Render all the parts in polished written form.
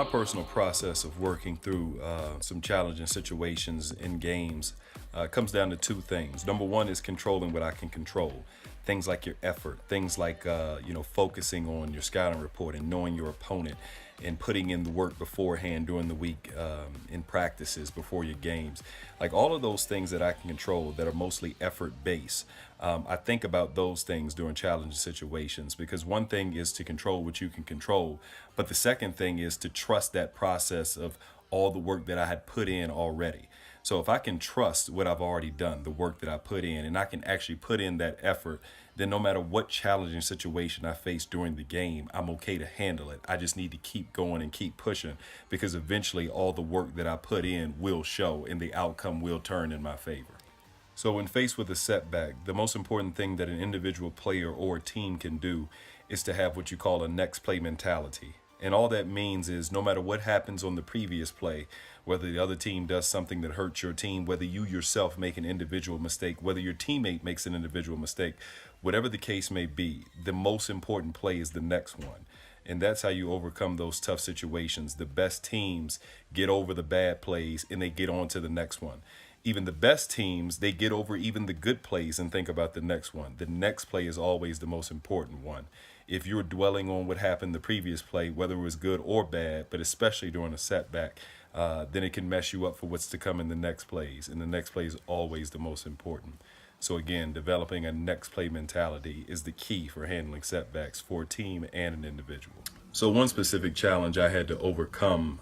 personal process of working through some challenging situations in games comes down to two things. Number one is controlling what I can control. Things like your effort, things like focusing on your scouting report and knowing your opponent and putting in the work beforehand during the week in practices before your games. Like all of those things that I can control that are mostly effort based. I think about those things during challenging situations because one thing is to control what you can control, but the second thing is to trust that process of all the work that I had put in already. So if I can trust what I've already done, the work that I put in, and I can actually put in that effort, then no matter what challenging situation I face during the game, I'm okay to handle it. I just need to keep going and keep pushing because eventually all the work that I put in will show and the outcome will turn in my favor. So when faced with a setback, the most important thing that an individual player or a team can do is to have what you call a next play mentality. And all that means is no matter what happens on the previous play, whether the other team does something that hurts your team, whether you yourself make an individual mistake, whether your teammate makes an individual mistake, whatever the case may be, the most important play is the next one. And that's how you overcome those tough situations. The best teams get over the bad plays and they get on to the next one. Even the best teams, they get over even the good plays and think about the next one. The next play is always the most important one. If you're dwelling on what happened the previous play, whether it was good or bad, but especially during a setback, then it can mess you up for what's to come in the next plays. And the next play is always the most important. So again, developing a next play mentality is the key for handling setbacks for a team and an individual. So one specific challenge I had to overcome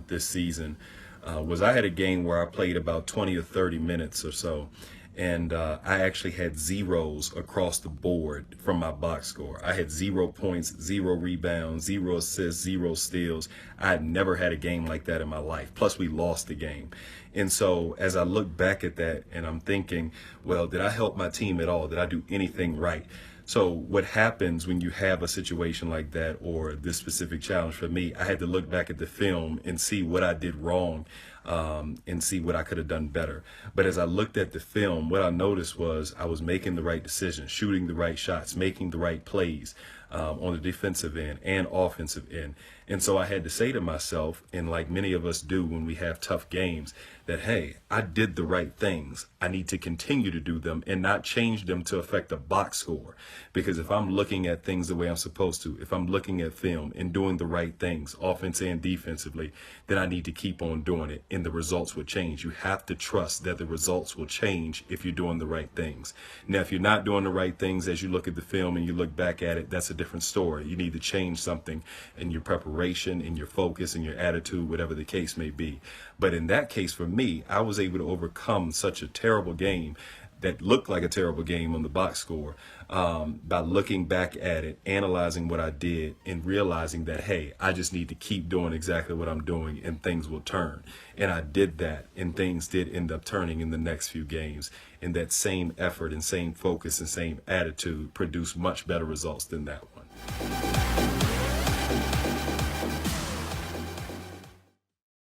this season was I had a game where I played about 20 or 30 minutes or so. And I actually had zeros across the board from my box score. I had 0 points, 0 rebounds, 0 assists, 0 steals. I had never had a game like that in my life. Plus, we lost the game. And so as I look back at that and I'm thinking, well, did I help my team at all? Did I do anything right? So what happens when you have a situation like that or this specific challenge for me, I had to look back at the film and see what I did wrong and see what I could have done better. But as I looked at the film, what I noticed was I was making the right decisions, shooting the right shots, making the right plays on the defensive end and offensive end. And so I had to say to myself, and like many of us do when we have tough games, that, hey, I did the right things. I need to continue to do them and not change them to affect the box score. Because if I'm looking at things the way I'm supposed to, if I'm looking at film and doing the right things, offense and defensively, then I need to keep on doing it and the results will change. You have to trust that the results will change if you're doing the right things. Now, if you're not doing the right things as you look at the film and you look back at it, that's a different story. You need to change something in your preparation, in your focus, in your attitude, whatever the case may be. But in that case, for me, I was able to overcome such a terrible game that looked like a terrible game on the box score by looking back at it, analyzing what I did, and realizing that, hey, I just need to keep doing exactly what I'm doing and things will turn. And I did that, and things did end up turning in the next few games. And that same effort and same focus and same attitude produced much better results than that one.